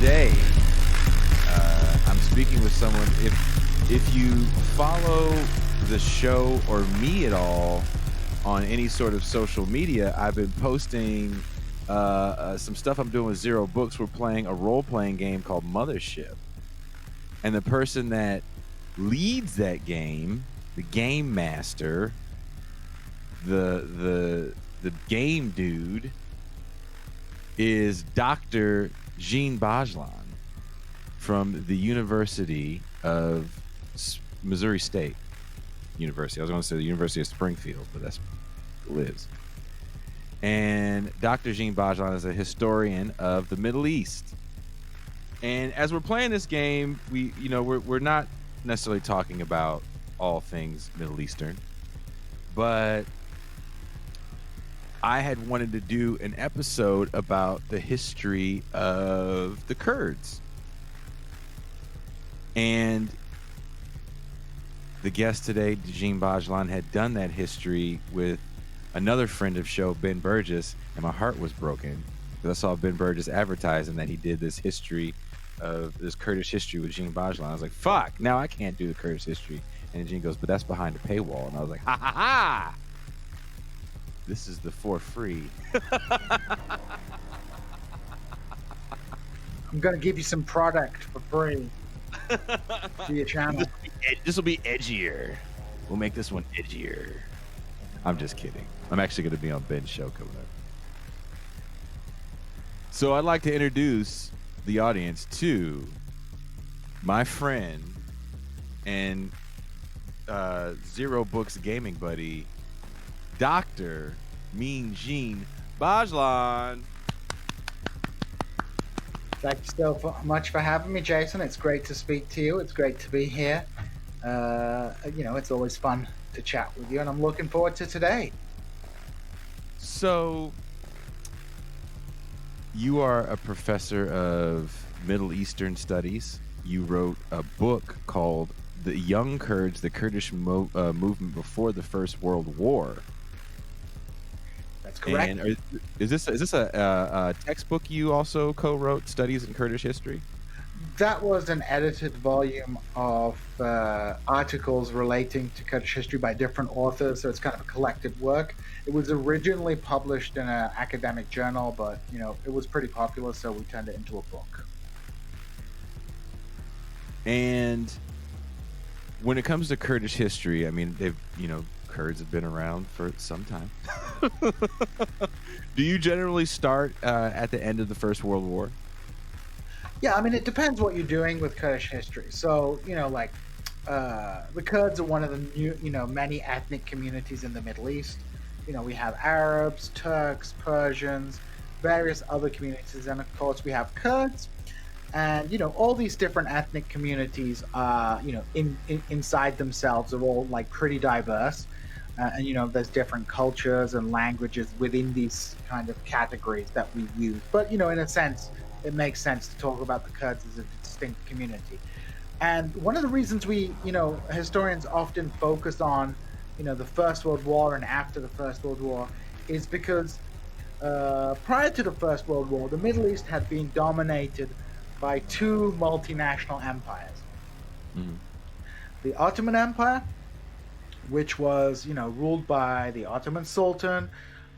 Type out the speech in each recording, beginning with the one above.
today, I'm speaking with someone. If you follow the show or me at all on any sort of social media, I've been posting some stuff I'm doing with Zero Books. We're playing a role-playing game called Mothership. And the person that leads that game, the game master, the game dude, is Dr. Djene Bajalan from the University of Missouri State University. I was going to say the University of Springfield, but that's Liz. And Dr. Djene Bajalan is a historian of the Middle East. And as we're playing this game, we're not necessarily talking about all things Middle Eastern, but I had wanted to do an episode about the history of the Kurds. And the guest today, Djene Bajalan, had done that history with another friend of show, Ben Burgess, and my heart was broken because I saw Ben Burgess advertising that he did this history of this Kurdish history with Djene Bajalan. I was like, fuck, now I can't do the Kurdish history. And Djene goes, but that's behind a paywall. And I was like, ha ha ha! This is the for free. I'm going to give you some product for free to your channel. This will be edgier. We'll make this one edgier. I'm just kidding. I'm actually going to be on Ben's show coming up. So I'd like to introduce the audience to my friend and Zero Books gaming buddy, Dr. Djene Bajalan. Thank you so much for having me, Jason. It's great to speak to you. It's great to be here. It's always fun to chat with you, and I'm looking forward to today. So, you are a professor of Middle Eastern Studies. You wrote a book called The Young Kurds, the Kurdish Movement Before the First World War. That's correct. And is this a textbook you also co-wrote, Studies in Kurdish History? That was an edited volume of articles relating to Kurdish history by different authors, so it's kind of a collected work. It was originally published in an academic journal, but it was pretty popular, so we turned it into a book. And when it comes to Kurdish history, I mean, Kurds have been around for some time. Do you generally start at the end of the First World War? Yeah, I mean, it depends what you're doing with Kurdish history. So, the Kurds are one of the many ethnic communities in the Middle East. We have Arabs, Turks, Persians, various other communities, and of course we have Kurds. And, all these different ethnic communities are, inside themselves are all like pretty diverse. And, there's different cultures and languages within these kind of categories that we use. But, in a sense, it makes sense to talk about the Kurds as a distinct community. And one of the reasons we, historians often focus on, the First World War and after the First World War is because prior to the First World War, the Middle East had been dominated by two multinational empires. Mm-hmm. The Ottoman Empire, which was, ruled by the Ottoman Sultan,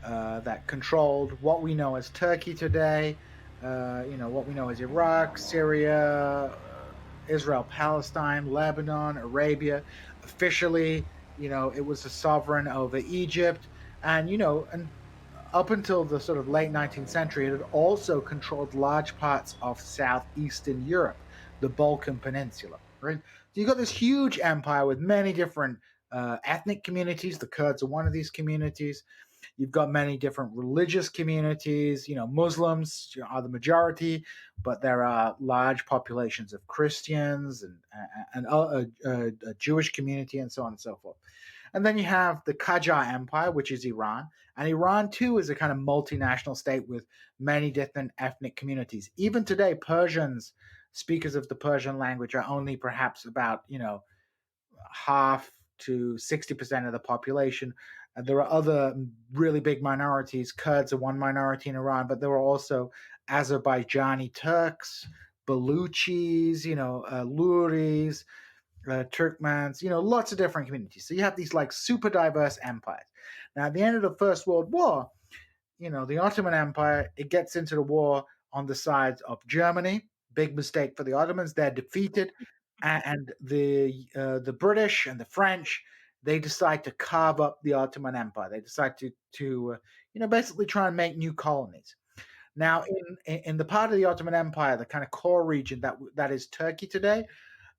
that controlled what we know as Turkey today, what we know as Iraq, Syria, Israel, Palestine, Lebanon, Arabia. Officially, it was a sovereign over Egypt. And, and up until the sort of late 19th century, it had also controlled large parts of southeastern Europe, the Balkan Peninsula, right? So you got this huge empire with many different ethnic communities. The Kurds are one of these communities. You've got many different religious communities. Muslims are the majority, but there are large populations of Christians and a Jewish community and so on and so forth. And then you have the Qajar Empire, which is Iran. And Iran, too, is a kind of multinational state with many different ethnic communities. Even today, Persians, speakers of the Persian language, are only perhaps about, half to 60% of the population. There are other really big minorities. Kurds are one minority in Iran, but there are also Azerbaijani Turks. Baluchis, Luris, Turkmens, lots of different communities. So you have these like super diverse empires. Now, at the end of the First World War, the Ottoman Empire, it gets into the war on the side of Germany. Big mistake for the Ottomans. They're defeated, and the British and the French, they decide to carve up the Ottoman Empire. They decide to basically try and make new colonies. Now, in the part of the Ottoman Empire, the kind of core region that is Turkey today,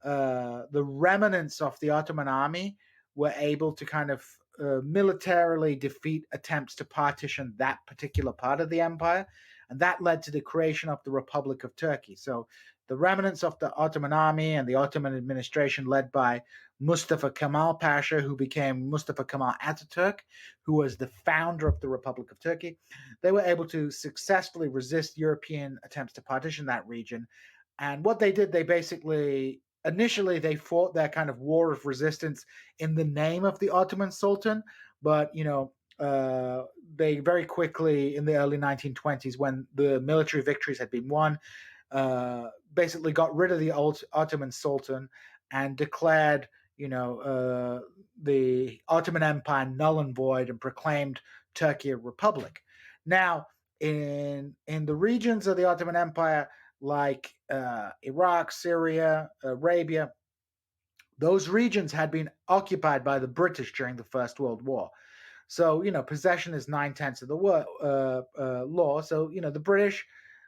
the remnants of the Ottoman army were able to kind of militarily defeat attempts to partition that particular part of the empire. And that led to the creation of the Republic of Turkey. So the remnants of the Ottoman army and the Ottoman administration, led by Mustafa Kemal Pasha, who became Mustafa Kemal Ataturk, who was the founder of the Republic of Turkey, they were able to successfully resist European attempts to partition that region. And what they did, initially they fought their kind of war of resistance in the name of the Ottoman Sultan, but they very quickly, in the early 1920s, when the military victories had been won, basically got rid of the old Ottoman Sultan and declared the Ottoman Empire null and void and proclaimed Turkey a republic. Now, in the regions of the Ottoman Empire, like Iraq, Syria, Arabia, those regions had been occupied by the British during the First World War. So, possession is 9/10 of the law. So, the British,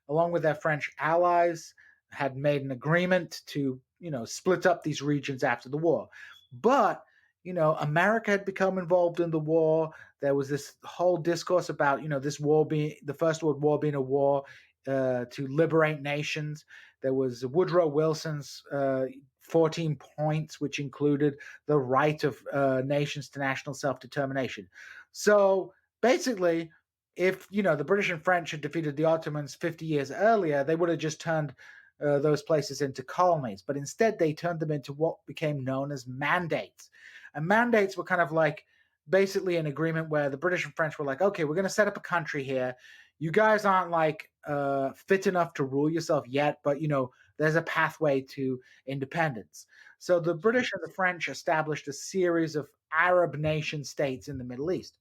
along with their French allies, had made an agreement to, split up these regions after the war. But, America had become involved in the war. There was this whole discourse about, this war being, the First World War being a war to liberate nations. There was Woodrow Wilson's 14 points, which included the right of nations to national self-determination. So basically, if the British and French had defeated the Ottomans 50 years earlier, they would have just turned those places into colonies. But instead, they turned them into what became known as mandates. And mandates were kind of like basically an agreement where the British and French were like, okay, we're going to set up a country here. You guys aren't like fit enough to rule yourself yet, but there's a pathway to independence. So the British and the French established a series of Arab nation states in the Middle East.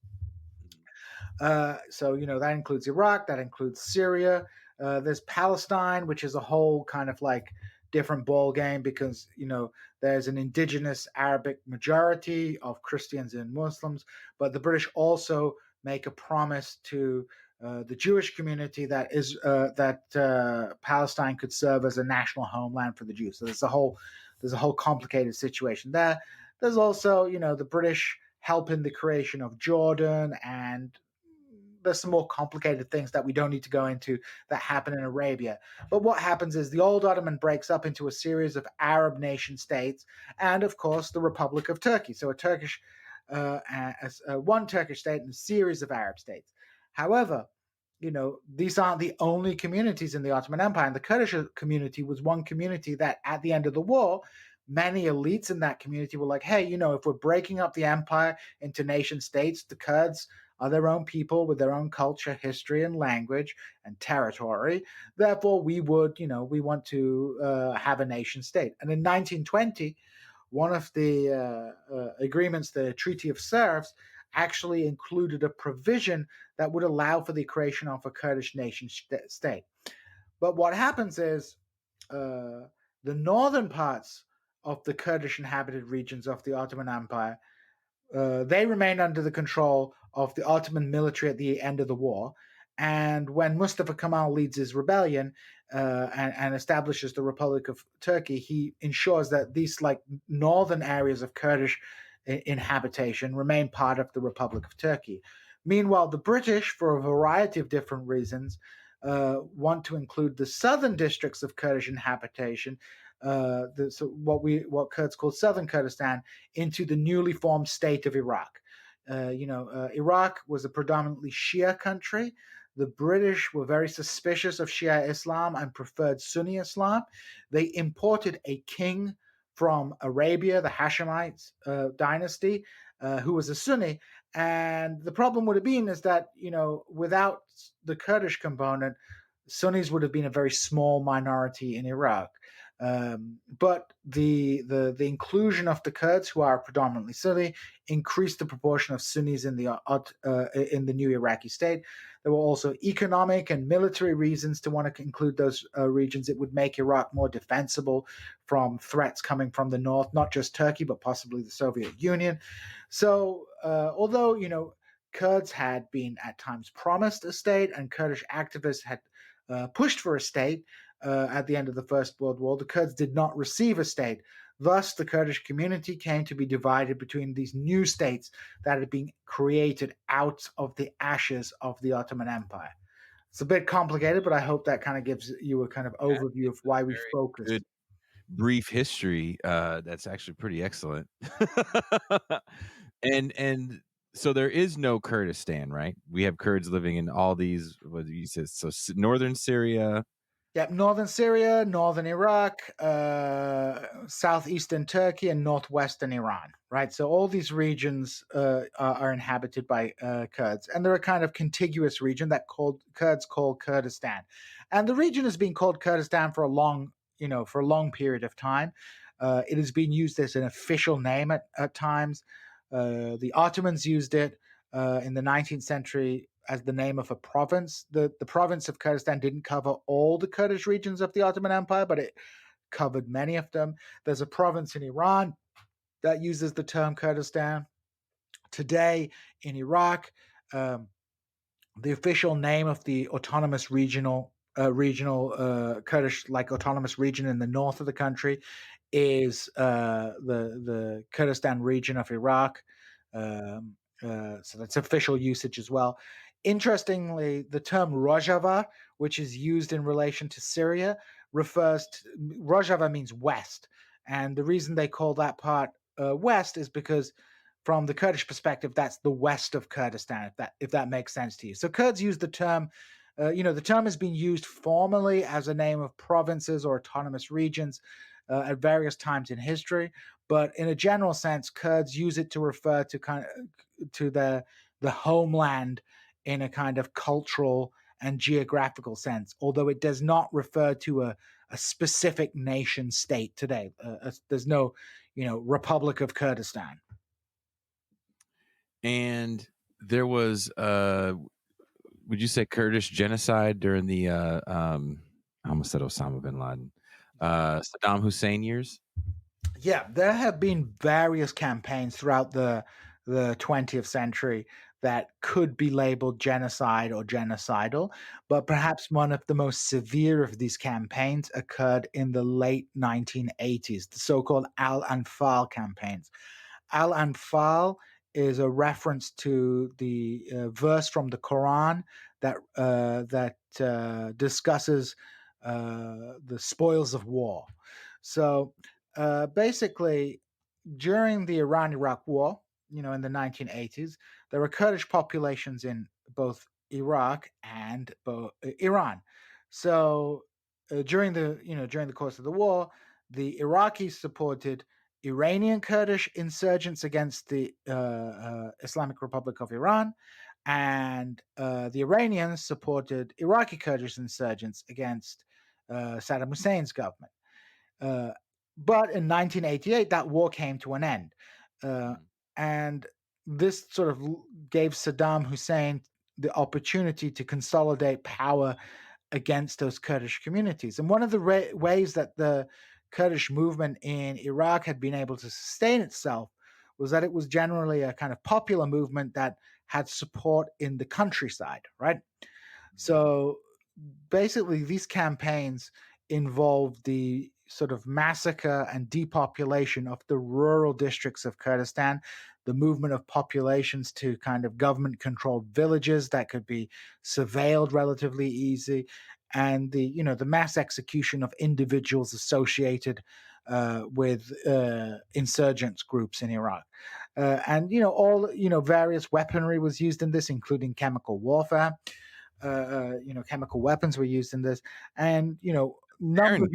So that includes Iraq, that includes Syria. There's Palestine, which is a whole kind of like different ball game because there's an indigenous Arabic majority of Christians and Muslims, but the British also make a promise to the Jewish community that Palestine could serve as a national homeland for the Jews. So there's a whole complicated situation there. There's also the British help in the creation of Jordan, and there's some more complicated things that we don't need to go into that happen in Arabia. But what happens is the old Ottoman breaks up into a series of Arab nation states, and of course the Republic of Turkey. So one Turkish state and a series of Arab states. However, these aren't the only communities in the Ottoman Empire. And the Kurdish community was one community that at the end of the war, many elites in that community were like, hey, if we're breaking up the empire into nation states, the Kurds are their own people with their own culture, history, and language and territory. Therefore, we want to have a nation state. And in 1920, one of the agreements, the Treaty of Sevres, actually included a provision that would allow for the creation of a Kurdish nation state. But what happens is the northern parts of the Kurdish inhabited regions of the Ottoman Empire, they remained under the control of the Ottoman military at the end of the war. And when Mustafa Kemal leads his rebellion and establishes the Republic of Turkey, he ensures that these like northern areas of Kurdish inhabitation remain part of the Republic of Turkey. Meanwhile, the British, for a variety of different reasons, want to include the southern districts of Kurdish inhabitation, what Kurds call southern Kurdistan, into the newly formed state of Iraq. Iraq was a predominantly Shia country. The British were very suspicious of Shia Islam and preferred Sunni Islam. They imported a king from Arabia, the Hashemite dynasty, who was a Sunni. And the problem would have been is that, without the Kurdish component, Sunnis would have been a very small minority in Iraq. But the inclusion of the Kurds, who are predominantly Sunni, increased the proportion of Sunnis in the new Iraqi state. There were also economic and military reasons to want to include those regions. It would make Iraq more defensible from threats coming from the north, not just Turkey, but possibly the Soviet Union. So, although Kurds had been at times promised a state, and Kurdish activists had pushed for a state at the end of the First World War, the Kurds did not receive a state. Thus, the Kurdish community came to be divided between these new states that had been created out of the ashes of the Ottoman Empire. It's a bit complicated, but I hope that kind of gives you a kind of overview of why we focus. Good brief history. That's actually pretty excellent. and so there is no Kurdistan, right? We have Kurds living in all these, what you said, so northern Syria. Yep, northern Syria, northern Iraq, southeastern Turkey, and northwestern Iran, right? So all these regions are inhabited by Kurds, and they're a kind of contiguous region that Kurds call Kurdistan. And the region has been called Kurdistan for a long period of time. It has been used as an official name at times. The Ottomans used it in the 19th century as the name of a province. The province of Kurdistan didn't cover all the Kurdish regions of the Ottoman Empire, but it covered many of them. There's a province in Iran that uses the term Kurdistan. Today in Iraq, the official name of the autonomous regional Kurdish autonomous region in the north of the country is the Kurdistan region of Iraq. So that's official usage as well. Interestingly, the term Rojava, which is used in relation to Syria, Rojava means west. And the reason they call that part west is because from the Kurdish perspective, that's the west of Kurdistan, if that makes sense to you. So Kurds use the term, the term has been used formally as a name of provinces or autonomous regions at various times in history. But in a general sense, Kurds use it to refer to the homeland in a kind of cultural and geographical sense, although it does not refer to a specific nation state today. There's no, Republic of Kurdistan. And there was, would you say Kurdish genocide during the, I almost said Osama bin Laden, Saddam Hussein years? Yeah, there have been various campaigns throughout the 20th century that could be labeled genocide or genocidal, but perhaps one of the most severe of these campaigns occurred in the late 1980s, the so-called Al-Anfal campaigns. Al-Anfal is a reference to the verse from the Quran that discusses the spoils of war. So basically, during the Iran-Iraq War, in the 1980s, there were Kurdish populations in both Iraq and Iran. So during the course of the war, the Iraqis supported Iranian Kurdish insurgents against the Islamic Republic of Iran, and the Iranians supported Iraqi Kurdish insurgents against Saddam Hussein's government. But in 1988, that war came to an end. And this sort of gave Saddam Hussein the opportunity to consolidate power against those Kurdish communities. And one of the ways that the Kurdish movement in Iraq had been able to sustain itself was that it was generally a kind of popular movement that had support in the countryside, right? So basically, these campaigns involved the sort of massacre and depopulation of the rural districts of Kurdistan, the movement of populations to kind of government-controlled villages that could be surveilled relatively easy, and the mass execution of individuals associated with insurgents groups in Iraq, and various weaponry was used in this, including chemical warfare. Chemical weapons were used in this, and numbers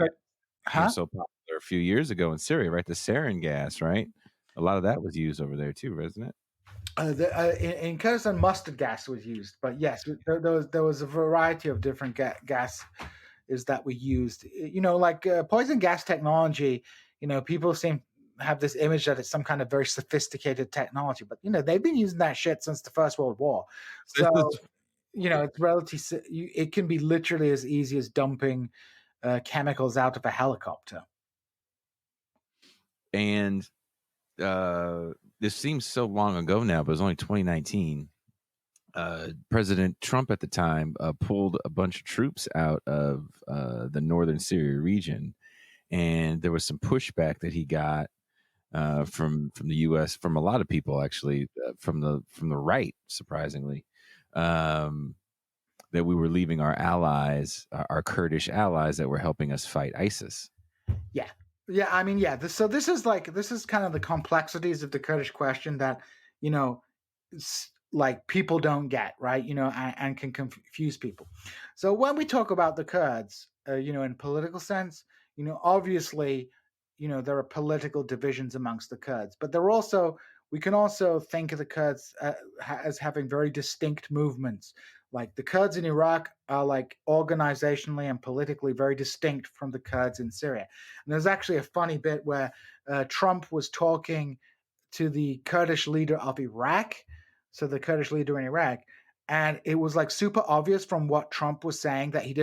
became so popular a few years ago in Syria, right? The sarin gas, right? A lot of that was used over there too, wasn't it? In Kurdistan, mustard gas was used, but yes, there was a variety of different gas is that we used. Like poison gas technology. People seem have this image that it's some kind of very sophisticated technology, but they've been using that shit since the First World War. This So is, it's relatively. It can be literally as easy as dumping chemicals out of a helicopter. and this seems so long ago now, but it was only 2019. President Trump at the time pulled a bunch of troops out of the northern Syria region, and there was some pushback that he got from the U.S. from a lot of people, actually, from the right, surprisingly, that we were leaving our allies, our Kurdish allies, that were helping us fight ISIS. Yeah. Yeah, I mean, yeah. So this is kind of the complexities of the Kurdish question that like people don't get, right? And can confuse people. So when we talk about the Kurds, in political sense, obviously, there are political divisions amongst the Kurds, but we can also think of the Kurds as having very distinct movements. Like the Kurds in Iraq are like organizationally and politically very distinct from the Kurds in Syria. And there's actually a funny bit where Trump was talking to the Kurdish leader of Iraq, so the Kurdish leader in Iraq, and it was like super obvious from what Trump was saying that he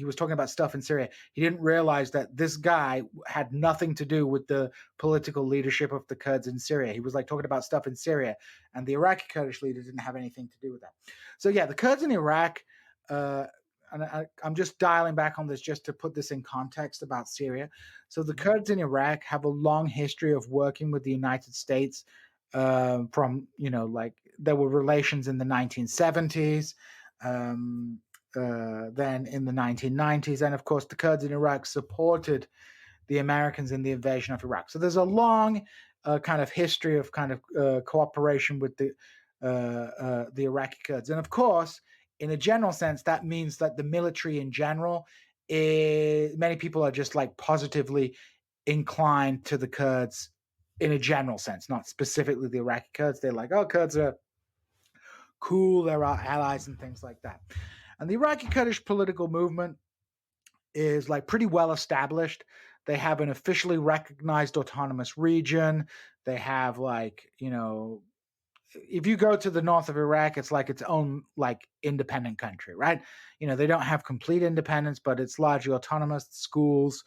was talking about stuff in Syria. He didn't realize that this guy had nothing to do with the political leadership of the Kurds in Syria. He was like talking about stuff in Syria, and the Iraqi Kurdish leader didn't have anything to do with that. So yeah, the Kurds in Iraq, and I'm just dialing back on this just to put this in context about Syria. So the Kurds in Iraq have a long history of working with the United States. From like there were relations in the 1970s, then in the 1990s, and of course the Kurds in Iraq supported the Americans in the invasion of Iraq. So there's a long kind of history of kind of cooperation with the Iraqi Kurds, and of course, in a general sense, that means that the military in general, many people are just like positively inclined to the Kurds in a general sense, not specifically the Iraqi Kurds. They're like, oh, Kurds are cool, they're our allies and things like that. And the Iraqi Kurdish political movement is like pretty well established. They have an officially recognized autonomous region. They have like, if you go to the north of Iraq, it's like its own like independent country, right? They don't have complete independence, but it's largely autonomous. Schools,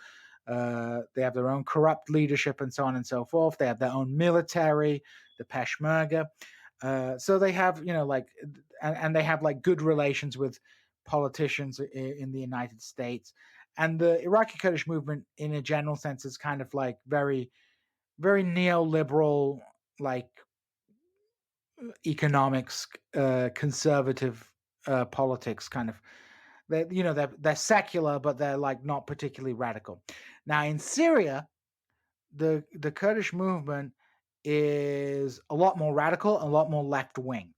they have their own corrupt leadership and so on and so forth. They have their own military, the Peshmerga. So they have, and they have like good relations with politicians in the United States. And the Iraqi Kurdish movement, in a general sense, is kind of like very, very neoliberal, like economics, conservative politics kind of. They're secular, but they're like not particularly radical. Now in Syria, the Kurdish movement is a lot more radical, a lot more left wing,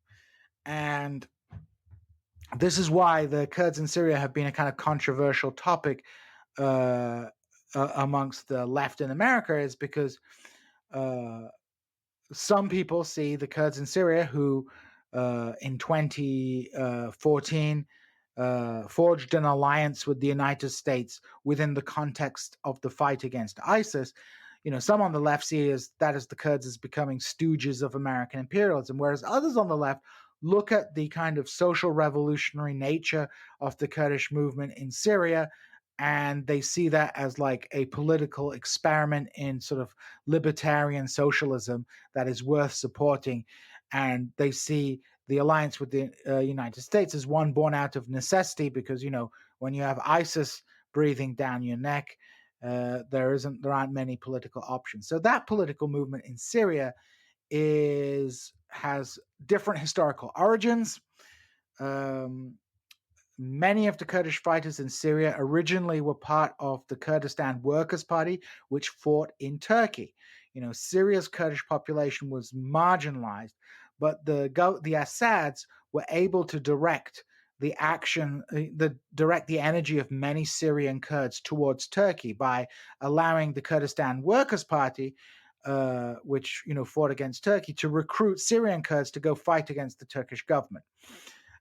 and this is why the Kurds in Syria have been a kind of controversial topic amongst the left in America, is because some people see the Kurds in Syria who in 2014 forged an alliance with the United States within the context of the fight against ISIS. Some on the left see that as the Kurds as becoming stooges of American imperialism, whereas others on the left look at the kind of social revolutionary nature of the Kurdish movement in Syria, and they see that as like a political experiment in sort of libertarian socialism that is worth supporting. And they see the alliance with the United States as one born out of necessity, because, when you have ISIS breathing down your neck, there aren't many political options. So that political movement in Syria has different historical origins. Many of the Kurdish fighters in Syria originally were part of the Kurdistan Workers' Party, which fought in Turkey. Syria's Kurdish population was marginalized, but the Assads were able to direct the energy of many Syrian Kurds towards Turkey by allowing the Kurdistan Workers' Party which fought against Turkey, to recruit Syrian Kurds to go fight against the Turkish government.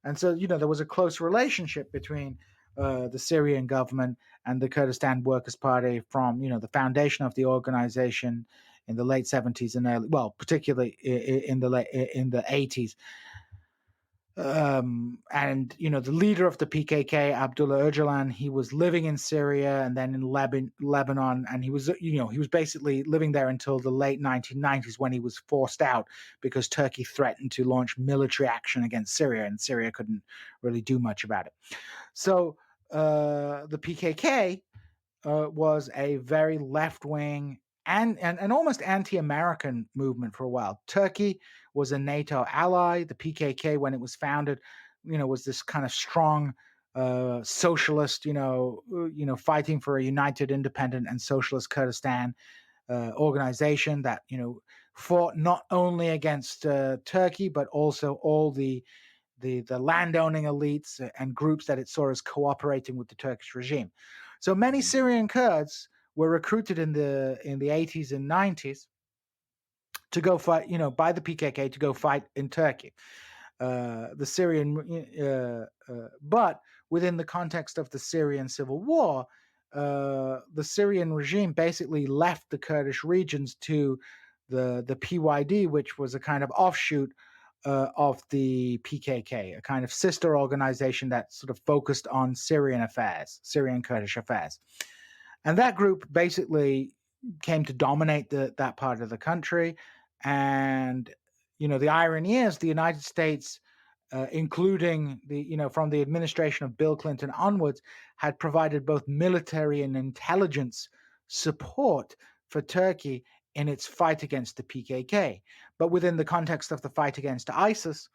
And so there was a close relationship between the Syrian government and the Kurdistan Workers' Party from the foundation of the organization in the late 70s and particularly in the 80s. And the leader of the PKK, Abdullah Öcalan, he was living in Syria and then in Lebanon, and he was basically living there until the late 1990s, when he was forced out because Turkey threatened to launch military action against Syria, and Syria couldn't really do much about it. So the PKK was a very left-wing and almost anti-American movement for a while. Turkey was a NATO ally. The PKK, when it was founded, was this kind of strong socialist, fighting for a united, independent, and socialist Kurdistan organization that fought not only against Turkey but also all the landowning elites and groups that it saw as cooperating with the Turkish regime. So many Syrian Kurds were recruited in the 80s and 90s to go fight, by the PKK to go fight in Turkey. The Syrian, but within the context of the Syrian civil war, the Syrian regime basically left the Kurdish regions to the PYD, which was a kind of offshoot of the PKK, a kind of sister organization that sort of focused on Syrian Kurdish affairs. And that group basically came to dominate that part of the country. And, the irony is the United States, including from the administration of Bill Clinton onwards, had provided both military and intelligence support for Turkey in its fight against the PKK. But within the context of the fight against ISIS,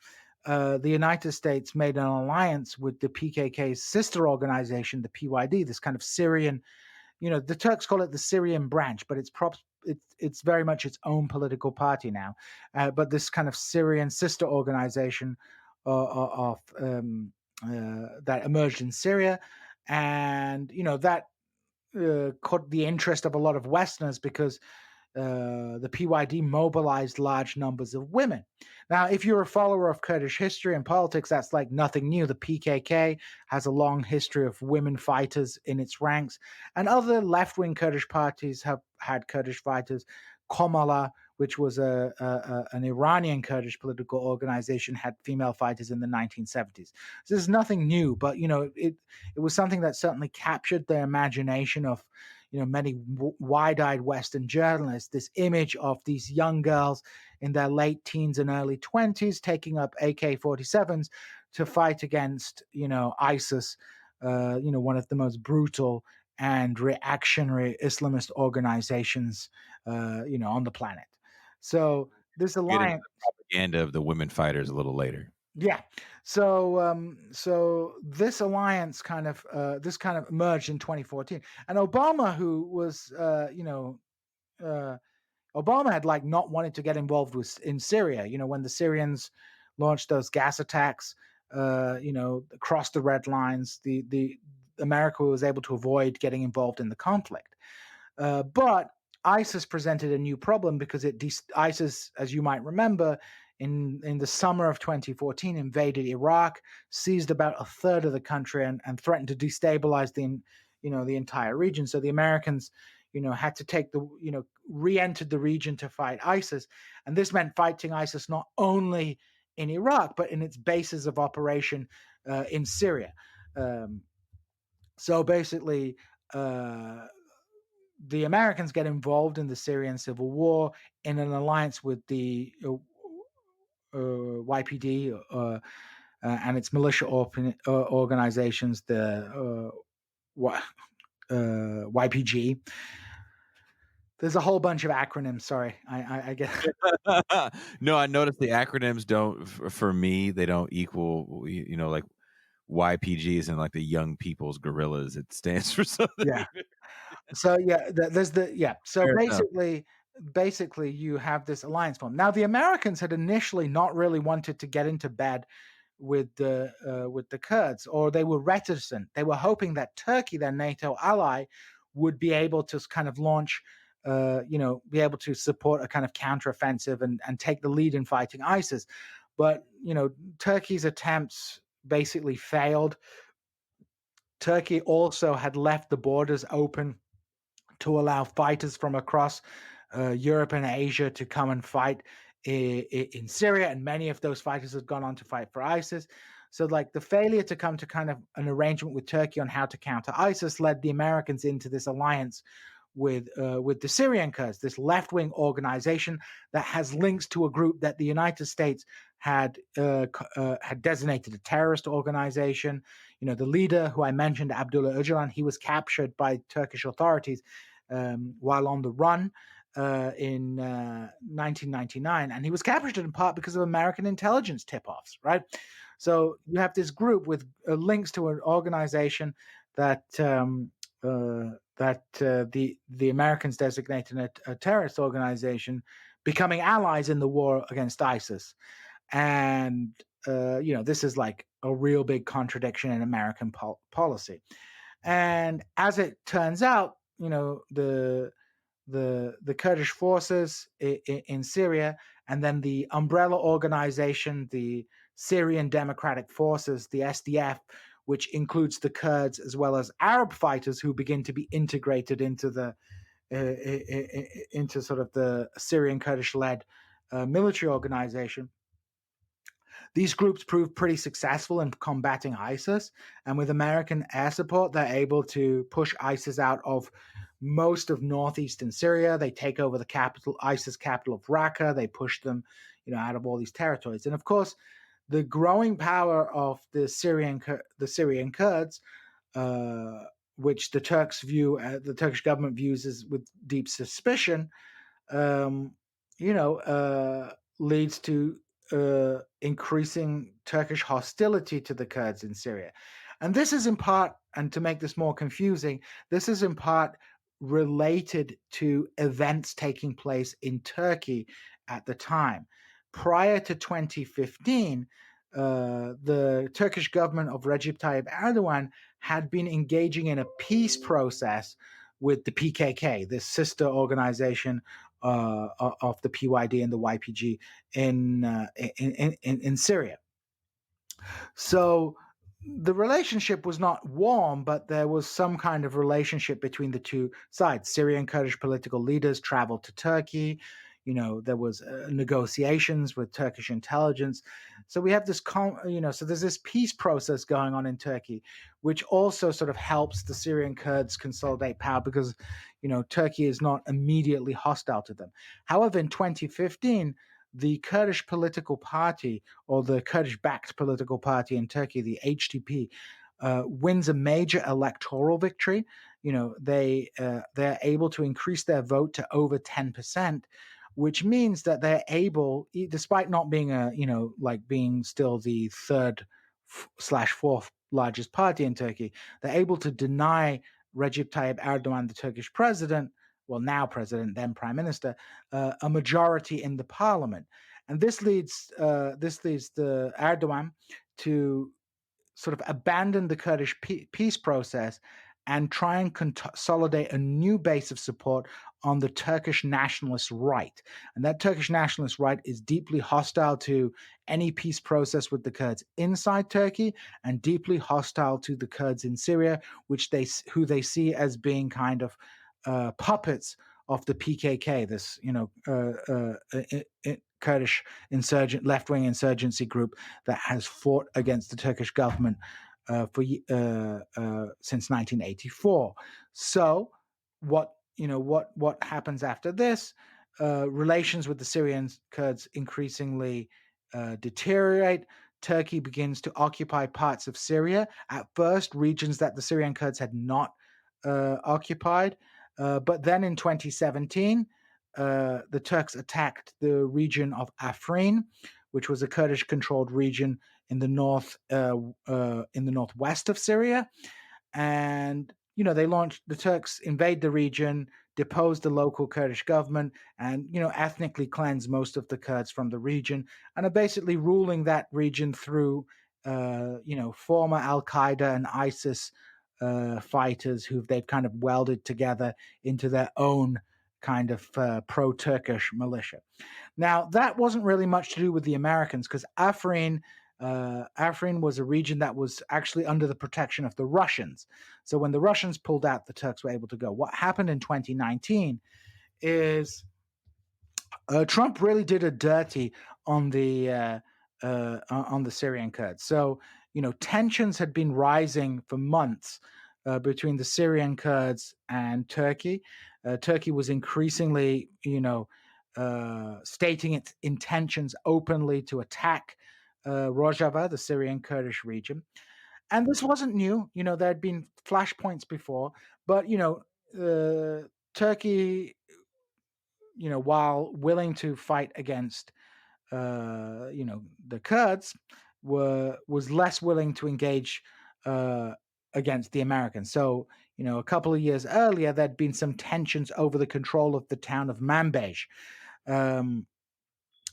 the United States made an alliance with the PKK's sister organization, the PYD, this kind of Syrian, the Turks call it the Syrian branch, but it's very much its own political party now. But this kind of Syrian sister organization that emerged in Syria, and that caught the interest of a lot of Westerners because the PYD mobilized large numbers of women. Now, if you're a follower of Kurdish history and politics, that's like nothing new. The PKK has a long history of women fighters in its ranks, and other left-wing Kurdish parties have had Kurdish fighters. Komala, which was an Iranian Kurdish political organization, had female fighters in the 1970s. So there's nothing new, but it was something that certainly captured the imagination of many wide-eyed Western journalists, this image of these young girls in their late teens and early 20s taking up AK-47s to fight against, ISIS, one of the most brutal and reactionary Islamist organizations, on the planet. So this alliance, get into the propaganda of the women fighters a little later. Yeah. So this alliance kind of emerged in 2014, and Obama, who was Obama had not wanted to get involved in Syria. When the Syrians launched those gas attacks, across the red lines, the America was able to avoid getting involved in the conflict. But ISIS presented a new problem because ISIS, as you might remember, in the summer of 2014, invaded Iraq, seized about a third of the country, and threatened to destabilize the entire region. So the Americans, had to re-entered the region to fight ISIS, and this meant fighting ISIS not only in Iraq but in its bases of operation in Syria. So basically, the Americans get involved in the Syrian civil war in an alliance with the YPD and its militia organizations, the YPG. There's a whole bunch of acronyms. Sorry, I get. No, I noticed the acronyms don't. For me, they don't equal. Like YPGs and like the Young People's Guerrillas. It stands for something. Yeah. So there's So basically, you have this alliance form. Now, the Americans had initially not really wanted to get into bed with the Kurds, or they were reticent. They were hoping that Turkey, their NATO ally, would be able to kind of launch be able to support a kind of counteroffensive and take the lead in fighting ISIS. But, Turkey's attempts basically failed. Turkey also had left the borders open to allow fighters from across Europe and Asia to come and fight in Syria, and many of those fighters had gone on to fight for ISIS. So, the failure to come to kind of an arrangement with Turkey on how to counter ISIS led the Americans into this alliance with the Syrian Kurds, this left-wing organization that has links to a group that the United States had designated a terrorist organization. The leader, who I mentioned, Abdullah Öcalan, he was captured by Turkish authorities while on the run in 1999, and he was captured in part because of American intelligence tip-offs, right? So you have this group with links to an organization that the Americans designated a terrorist organization, becoming allies in the war against ISIS. And, this is like a real big contradiction in American policy. And as it turns out, the Kurdish forces in Syria, and then the umbrella organization, the Syrian Democratic Forces, the SDF, which includes the Kurds as well as Arab fighters who begin to be integrated into into sort of the Syrian Kurdish-led military organization. These groups proved pretty successful in combating ISIS, and with American air support, they're able to push ISIS out of most of northeastern Syria. They take over the ISIS capital of Raqqa. They push them, out of all these territories. And of course, the growing power of the Syrian Kurds, which the Turkish government views as with deep suspicion, leads to increasing Turkish hostility to the Kurds in Syria. And this is in part, and to make this more confusing, this is in part related to events taking place in Turkey at the time. Prior to 2015, the Turkish government of Recep Tayyip Erdogan had been engaging in a peace process with the PKK, this sister organization of the PYD and the YPG in Syria. So the relationship was not warm, but there was some kind of relationship between the two sides. Syrian Kurdish political leaders traveled to Turkey. There was negotiations with Turkish intelligence. So we have this, so there's this peace process going on in Turkey, which also sort of helps the Syrian Kurds consolidate power because, Turkey is not immediately hostile to them. However, in 2015, the Kurdish political party, or the Kurdish-backed political party in Turkey, the HDP, wins a major electoral victory. They're able to increase their vote to over 10%, which means that they're able, despite not being being still the third/fourth largest party in Turkey, they're able to deny Recep Tayyip Erdogan, the Turkish president, well, now president, then prime minister, a majority in the parliament. And this leads the Erdogan to sort of abandon the Kurdish peace process and try and consolidate a new base of support on the Turkish nationalist right. And that Turkish nationalist right is deeply hostile to any peace process with the Kurds inside Turkey, and deeply hostile to the Kurds in Syria, who they see as being kind of puppets of the PKK, this Kurdish left-wing insurgency group that has fought against the Turkish government since 1984. So, what happens after this? Relations with the Syrian Kurds increasingly deteriorate. Turkey begins to occupy parts of Syria. At first, regions that the Syrian Kurds had not occupied. But then in 2017, the Turks attacked the region of Afrin, which was a Kurdish-controlled region in the northwest of Syria, and the Turks invade the region, depose the local Kurdish government, and ethnically cleanse most of the Kurds from the region, and are basically ruling that region through former Al Qaeda and ISIS fighters who they've kind of welded together into their own kind of pro-Turkish militia. Now, that wasn't really much to do with the Americans, because Afrin was a region that was actually under the protection of the Russians. So when the Russians pulled out, the Turks were able to go. What happened in 2019 is Trump really did a dirty on the Syrian Kurds. So tensions had been rising for months between the Syrian Kurds and Turkey. Turkey was increasingly, stating its intentions openly to attack Rojava, the Syrian Kurdish region. And this wasn't new. There had been flashpoints before, but Turkey, while willing to fight against, the Kurds, was less willing to engage against the Americans. So, a couple of years earlier, there'd been some tensions over the control of the town of Manbij.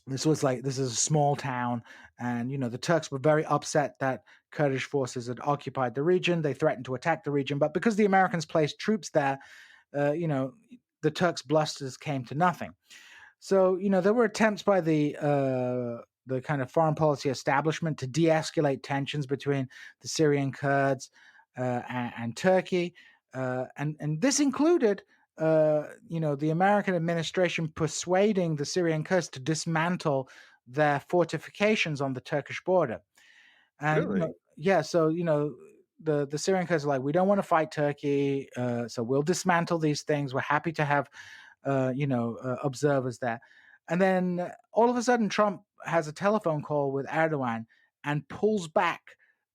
This is a small town, and the Turks were very upset that Kurdish forces had occupied the region. They threatened to attack the region, but because the Americans placed troops there, the Turks' blusters came to nothing. So there were attempts by the kind of foreign policy establishment to de-escalate tensions between the Syrian Kurds and Turkey, and this included the American administration persuading the Syrian Kurds to dismantle their fortifications on the Turkish border. And Really? so the Syrian Kurds are like, we don't want to fight Turkey, so we'll dismantle these things. We're happy to have observers there. And then all of a sudden, Trump has a telephone call with Erdogan and pulls back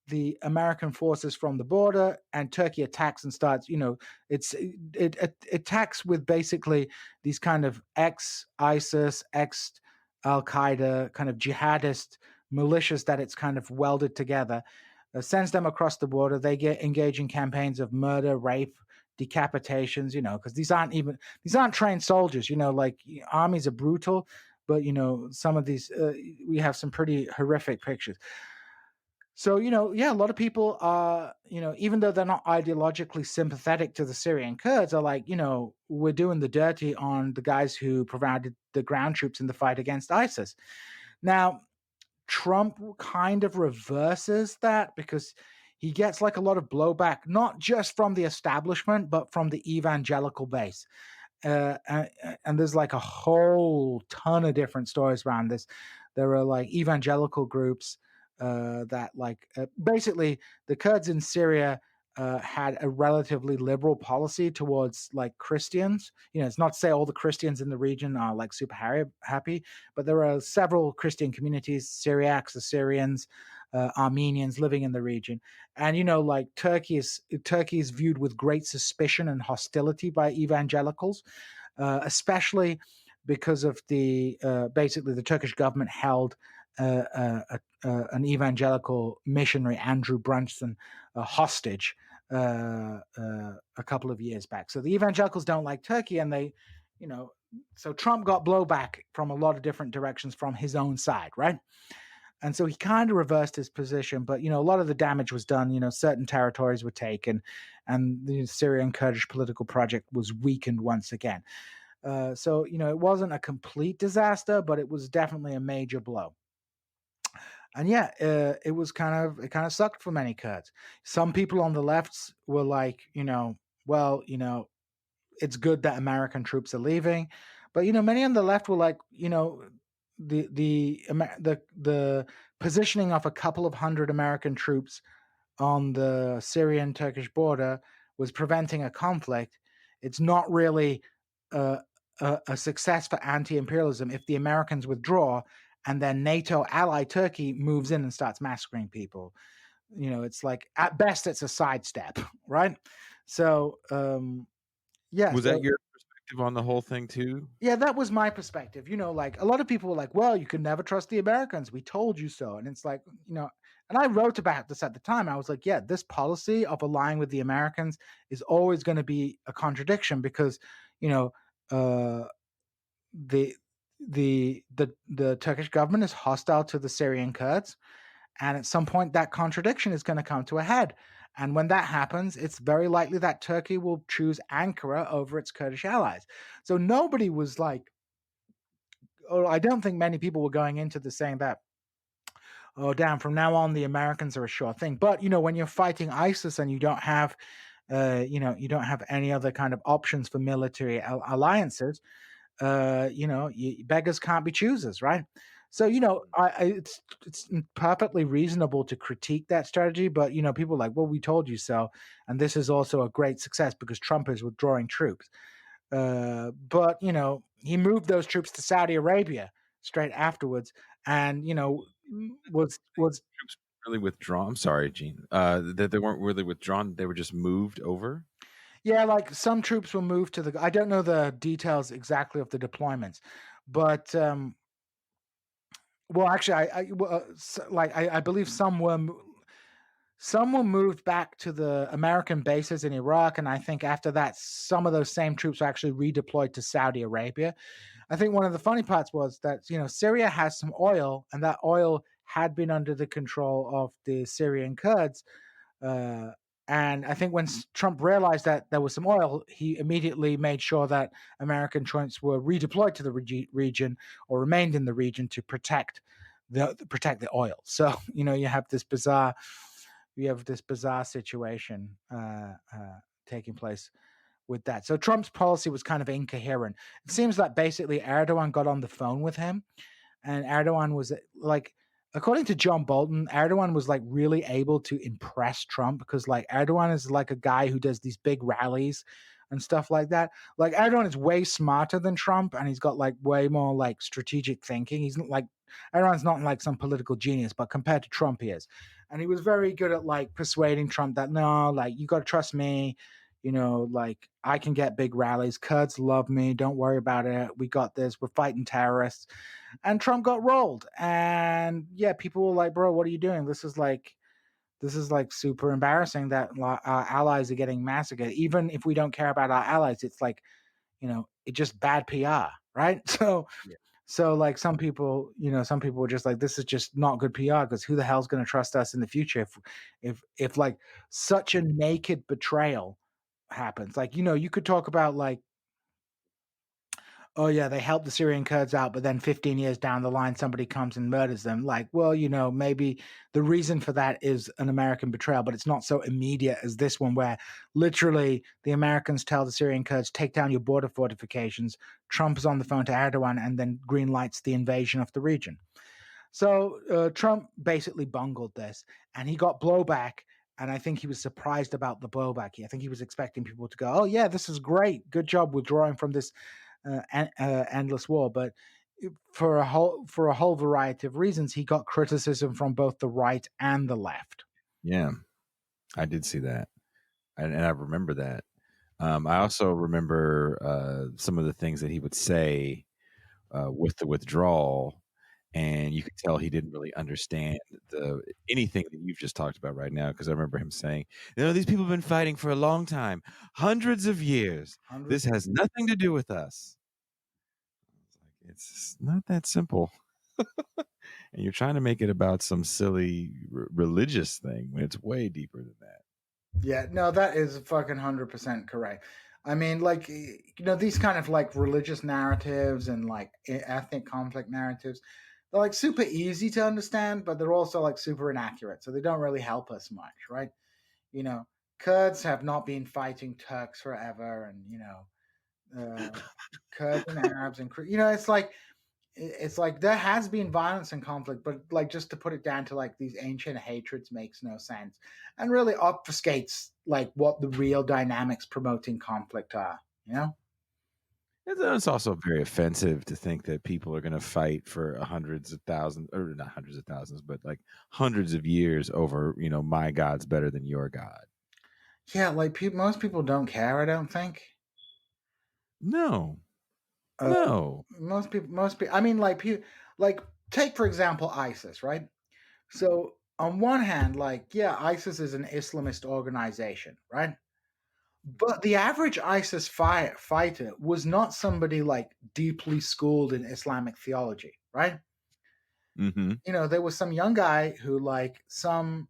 the American forces from the border, and Turkey attacks and starts, it attacks with basically these kind of ex-ISIS, ex-Al-Qaeda kind of jihadist militias that it's kind of welded together, sends them across the border. They get engaged in campaigns of murder, rape, decapitations, because these aren't trained soldiers, like armies are brutal, but some of these, we have some pretty horrific pictures. So, a lot of people are, even though they're not ideologically sympathetic to the Syrian Kurds, are like, we're doing the dirty on the guys who provided the ground troops in the fight against ISIS. Now, Trump kind of reverses that, because he gets like a lot of blowback, not just from the establishment, but from the evangelical base. And there's like a whole ton of different stories around this. There are like evangelical groups that basically the Kurds in Syria had a relatively liberal policy towards like Christians. It's not to say all the Christians in the region are like super happy, but there are several Christian communities, Syriacs, Assyrians, Armenians living in the region. And, like Turkey is viewed with great suspicion and hostility by evangelicals, especially because of basically the Turkish government held an evangelical missionary, Andrew Brunson, hostage a couple of years back. So the evangelicals don't like Turkey, and they, so Trump got blowback from a lot of different directions from his own side, right? And so he kind of reversed his position, but a lot of the damage was done. Certain territories were taken, and the Syrian Kurdish political project was weakened once again. So it wasn't a complete disaster, but it was definitely a major blow. And it kind of sucked for many Kurds. Some people on the left were like, it's good that American troops are leaving, but many on the left were like, the positioning of a couple of hundred American troops on the Syrian-Turkish border was preventing a conflict. It's not really a success for anti-imperialism if the Americans withdraw and then NATO ally Turkey moves in and starts massacring people. It's like, at best, it's a sidestep, right? So, Was that your perspective on the whole thing too? Yeah, that was my perspective. Like a lot of people were like, well, you can never trust the Americans. We told you so. And it's like, and I wrote about this at the time. I was like, yeah, this policy of allying with the Americans is always going to be a contradiction, because, the Turkish government is hostile to the Syrian Kurds, and at some point that contradiction is going to come to a head. And when that happens, it's very likely that Turkey will choose Ankara over its Kurdish allies. So nobody was like, oh, I don't think many people were going into this saying that, oh, damn, from now on, the Americans are a sure thing. But, when you're fighting ISIS and you don't have, you don't have any other kind of options for military alliances, beggars can't be choosers, right? So, it's perfectly reasonable to critique that strategy, but people are like, well, we told you so, and this is also a great success because Trump is withdrawing troops. But he moved those troops to Saudi Arabia straight afterwards, and was Troops really withdrawn. I'm sorry, Gene. That they weren't really withdrawn. They were just moved over. yeah, like some troops were moved to the. I don't know the details exactly of the deployments, but well, actually, I believe some were moved back to the American bases in Iraq, and I think after that, some of those same troops were actually redeployed to Saudi Arabia. I think one of the funny parts was that Syria has some oil, and that oil had been under the control of the Syrian Kurds. Uh, and I think when Trump realized that there was some oil, he immediately made sure that American troops were redeployed to the region or remained in the region to protect the oil. So you have this bizarre situation taking place with that. So Trump's policy was kind of incoherent. It seems that basically Erdogan got on the phone with him, and Erdogan was like, according to John Bolton, Erdogan was like really able to impress Trump because like Erdogan is like a guy who does these big rallies and stuff like that. Like Erdogan is way smarter than Trump, and he's got like way more like strategic thinking. He's not like Erdogan's not like some political genius, but compared to Trump, he is. And he was very good at like persuading Trump that no, like you got to trust me. Like I can get big rallies. Kurds love me. Don't worry about it. We got this. We're fighting terrorists. And Trump got rolled. And yeah, people were like, bro, what are you doing? This is like super embarrassing that our allies are getting massacred. Even if we don't care about our allies, it's like, it's just bad PR, right? So, Yeah. so like some people were just like, this is just not good PR because who the hell's going to trust us in the future if like such a naked betrayal happens. Like, you could talk about like, oh yeah, they helped the Syrian Kurds out, but then 15 years down the line, somebody comes and murders them. Like, well, maybe the reason for that is an American betrayal, but it's not so immediate as this one, where literally the Americans tell the Syrian Kurds, take down your border fortifications. Trump is on the phone to Erdogan and then green lights the invasion of the region. So Trump basically bungled this, and he got blowback. And I think he was surprised about the blowback. I think he was expecting people to go, "Oh yeah, this is great. Good job withdrawing from this endless war." But for a whole variety of reasons, he got criticism from both the right and the left. Yeah, I did see that, and I remember that. I also remember some of the things that he would say with the withdrawal, and you could tell he didn't really understand anything that you've just talked about right now. Because I remember him saying, these people have been fighting for a long time, hundreds of years. This has nothing to do with us. It's not that simple. And you're trying to make it about some silly religious thing when it's way deeper than that. Yeah, no, that is fucking 100% correct. I mean, like, these kind of like religious narratives and like ethnic conflict narratives, they're like super easy to understand, but they're also like super inaccurate. So they don't really help us much, right? Kurds have not been fighting Turks forever, and Kurds and Arabs and it's like there has been violence and conflict, but like just to put it down to like these ancient hatreds makes no sense and really obfuscates like what the real dynamics promoting conflict are. It's also very offensive to think that people are going to fight for hundreds of thousands, or not hundreds of thousands, but like hundreds of years over, my God's better than your God. Yeah, like most people don't care, I don't think. No. No. Most people. I mean, like take for example ISIS, right? So on one hand, like yeah, ISIS is an Islamist organization, right? But the average ISIS fighter was not somebody like deeply schooled in Islamic theology, right? Mm-hmm. There was some young guy who like some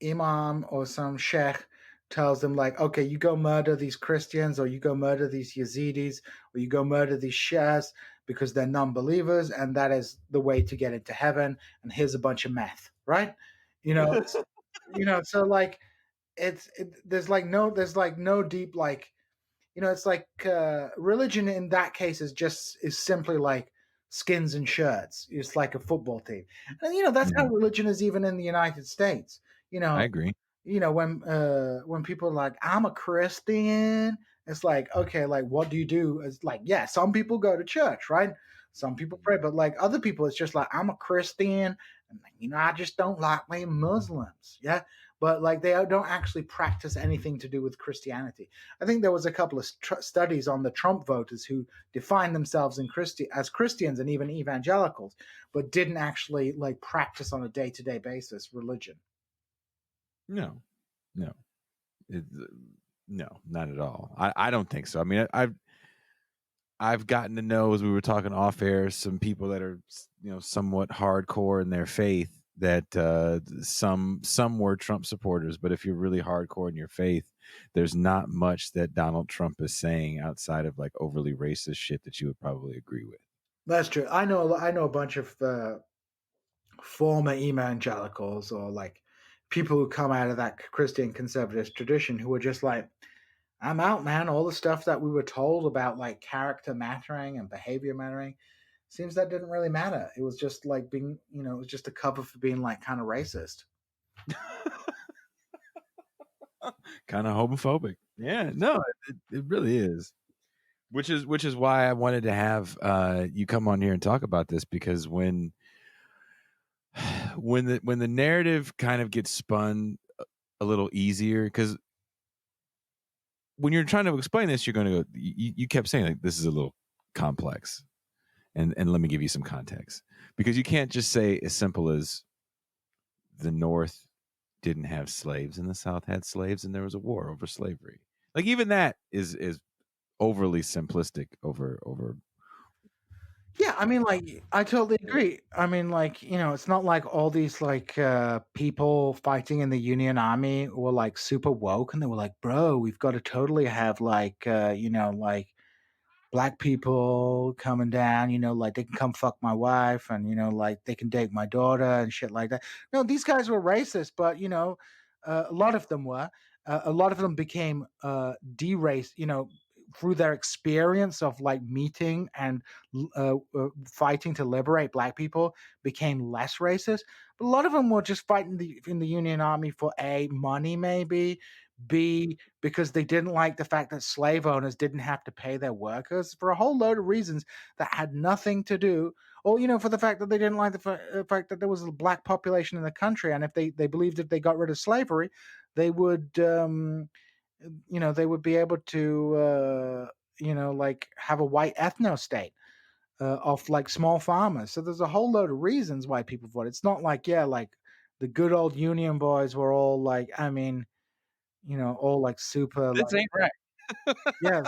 imam or some sheikh tells them like, okay, you go murder these Christians, or you go murder these Yazidis, or you go murder these Shias because they're non-believers, and that is the way to get into heaven. And here's a bunch of meth, right? You know, so like there's like no deep like it's like religion in that case is simply like skins and shirts. It's like a football team, and that's how Mhm. religion is even in the United States. You I know, agree. when people are like, I'm a Christian, it's like, okay, like what do you do? It's like, yeah, some people go to church, right? Some people pray, but like other people, it's just like, I'm a Christian, and I just don't like my Muslims, yeah. But like they don't actually practice anything to do with Christianity. I think there was a couple of studies on the Trump voters who defined themselves as Christians and even evangelicals, but didn't actually like practice on a day-to-day basis religion. No, no, it, no, not at all. I don't think so. I mean, I've gotten to know, as we were talking off air, some people that are somewhat hardcore in their faith. That some were Trump supporters, but if you're really hardcore in your faith, there's not much that Donald Trump is saying outside of like overly racist shit that you would probably agree with. That's true. I know a bunch of former evangelicals or like people who come out of that Christian conservative tradition who were just like, I'm out, man. All the stuff that we were told about like character mattering and behavior mattering, seems that didn't really matter. It was just like being, it was just a cover for being like kind of racist. Kind of homophobic. Yeah, no, it really is. Which is why I wanted to have you come on here and talk about this, because when the narrative kind of gets spun a little easier, because when you're trying to explain this, you're going to go. You kept saying like this is a little complex, and let me give you some context, because you can't just say as simple as the North didn't have slaves and the South had slaves and there was a war over slavery. Like even that is overly simplistic. Over. Yeah, I mean, like, I totally agree. I mean, like, it's not like all these like people fighting in the Union Army were like super woke, and they were like, "Bro, we've got to totally have like, like black people coming down, like they can come fuck my wife, and like they can date my daughter and shit like that." No, these guys were racist, but a lot of them were. A lot of them became de-raced, through their experience of like meeting and fighting to liberate black people, became less racist. But a lot of them were just fighting in the Union Army for A, money maybe, B, because they didn't like the fact that slave owners didn't have to pay their workers, for a whole load of reasons that had nothing to do, or for the fact that they didn't like the fact that there was a black population in the country, and if they believed if they got rid of slavery, they would they would be able to like have a white ethno state of like small farmers. So there's a whole load of reasons why people vote. It's not like, yeah, like the good old Union boys were all like, I mean, all like super This like, ain't right. yeah,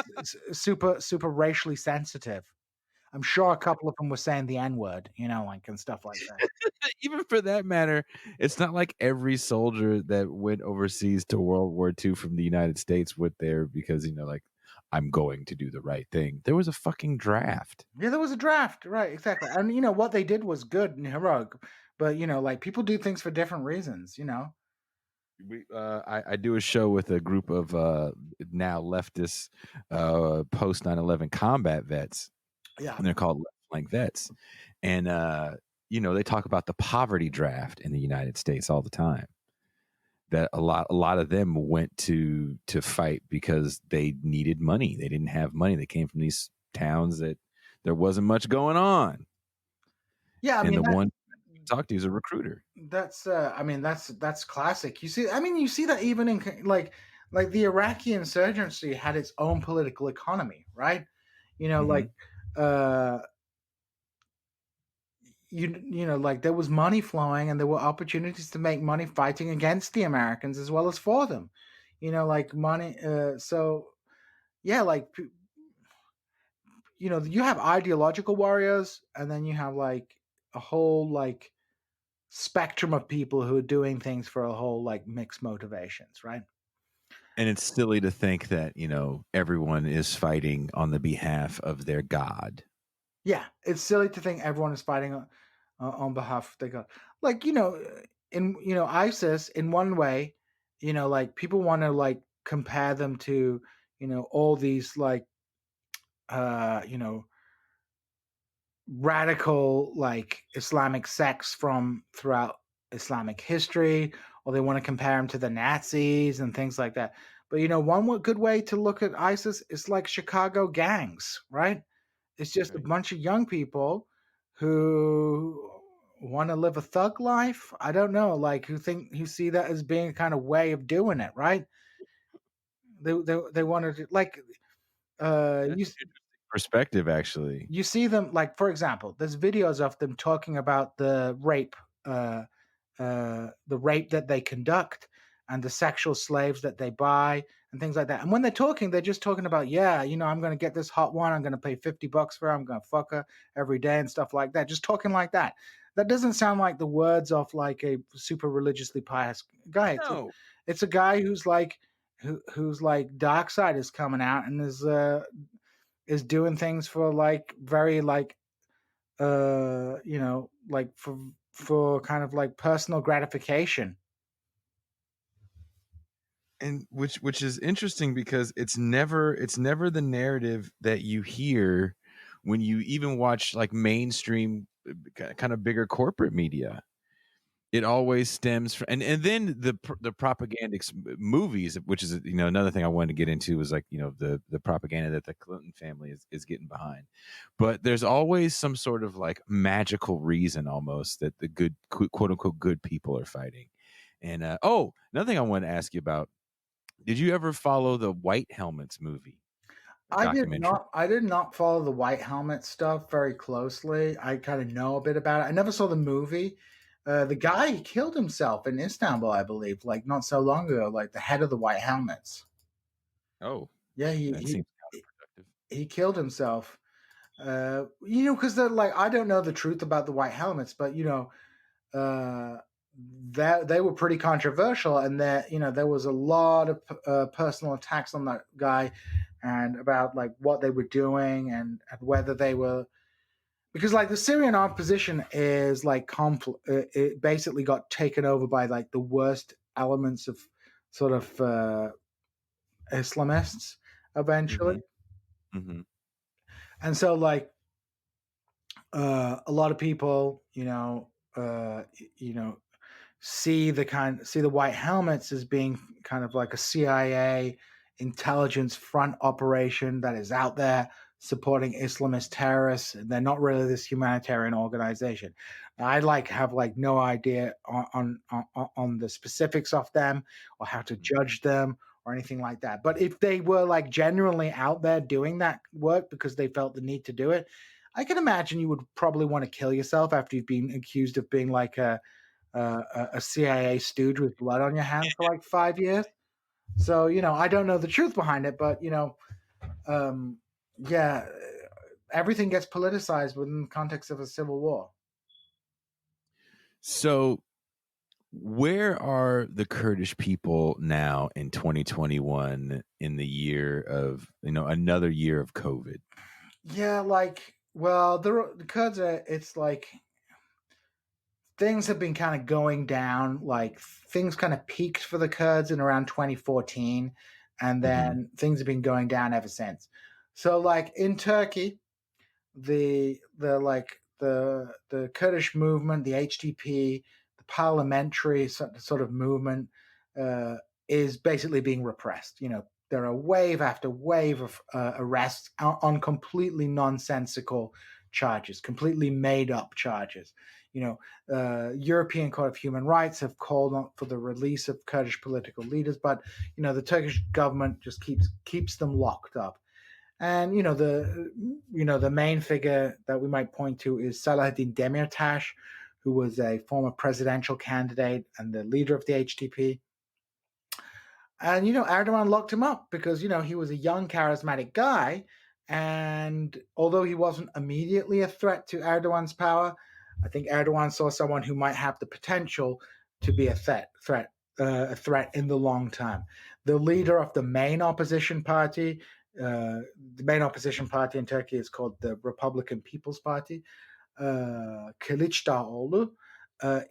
super racially sensitive. I'm sure a couple of them were saying the N word, like and stuff like that. Even for that matter, it's not like every soldier that went overseas to World War II from the United States went there because, like, I'm going to do the right thing. There was a fucking draft. Yeah, there was a draft, right? Exactly. And what they did was good and heroic, but like people do things for different reasons. I do a show with a group of now leftist post 9/11 combat vets, Yeah. and they're called left flank vets. And they talk about the poverty draft in the United States all the time. That a lot of them went to fight because they needed money. They didn't have money. They came from these towns that there wasn't much going on. Yeah, I And mean the one I talked to is a recruiter. that's classic. You see that even in like the Iraqi insurgency had its own political economy, right? Mm-hmm. Like uh like there was money flowing and there were opportunities to make money fighting against the Americans as well as for them. Like money so yeah, like you have ideological warriors, and then you have like a whole like spectrum of people who are doing things for a whole like mixed motivations, right? And it's silly to think that, everyone is fighting on the behalf of their God. Yeah, it's silly to think everyone is fighting on behalf of their God. Like, in ISIS in one way, like people want to like compare them to, all these like you know radical like Islamic sects from throughout Islamic history, or they want to compare them to the Nazis and things like that. But one good way to look at ISIS is like Chicago gangs, right? It's just a Right. bunch of young people who want to live a thug life. I don't know, like who see that as being a kind of way of doing it, right? They want to like you That's an interesting perspective, actually. you see them like, for example, there's videos of them talking about uh, the rape that they conduct and the sexual slaves that they buy and things like that. And when they're talking, they're just talking about, yeah, I'm going to get this hot one. I'm going to pay $50 for her. I'm going to fuck her every day and stuff like that. Just talking like that. That doesn't sound like the words of like a super religiously pious guy. No. It's a guy who's like, who's like dark side is coming out and is doing things for like very like like for kind of like personal gratification. And which is interesting because it's never the narrative that you hear when you even watch like mainstream kind of bigger corporate media. It always stems from, and then the propagandic movies, which is another thing I wanted to get into, was like the propaganda that the Clinton family is getting behind. But there's always some sort of like magical reason almost that the good quote unquote good people are fighting. And another thing I wanted to ask you about: did you ever follow the White Helmets movie or I did documentary? not. I did not follow the white helmet stuff very closely. I kind of know a bit about it. I never saw the movie. The guy killed himself in Istanbul, I believe, like not so long ago. Like the head of the White Helmets. Oh, Yeah, that seems counterproductive. he killed himself. Because they're like, I don't know the truth about the White Helmets, but uh, that they were pretty controversial, and that there was a lot of personal attacks on that guy, and about like what they were doing and whether they were, because like the Syrian opposition is like it basically got taken over by like the worst elements of sort of Islamists eventually, Mm-hmm. Mm-hmm. and so like a lot of people, see the white helmets as being kind of like a CIA intelligence front operation that is out there supporting Islamist terrorists. They're not really this humanitarian organization. I like have like no idea on the specifics of them or how to judge them or anything like that. But if they were like genuinely out there doing that work because they felt the need to do it, I can imagine you would probably want to kill yourself after you've been accused of being like a CIA stooge with blood on your hands for like 5 years. So I don't know the truth behind it, but um, yeah, everything gets politicized within the context of a civil war. So, where are the Kurdish people now in 2021 in the year of another year of COVID? Yeah, like, well, the Kurds are. It's like things have been kind of going down. Like things kind of peaked for the Kurds in around 2014, and Mm-hmm. then things have been going down ever since. So, like in Turkey, the Kurdish movement, the HDP, the parliamentary sort of movement uh, is basically being repressed. There are wave after wave of arrests on completely nonsensical charges, completely made up charges. European Court of Human Rights have called on for the release of Kurdish political leaders, but the Turkish government just keeps them locked up. And the main figure that we might point to is Salahuddin Demirtas, who was a former presidential candidate and the leader of the HDP. And Erdogan locked him up because he was a young, charismatic guy, and although he wasn't immediately a threat to Erdogan's power, I think Erdogan saw someone who might have the potential to be a threat in the long term. The leader of the main opposition party in Turkey is called the Republican People's Party, Kılıçdaroğlu.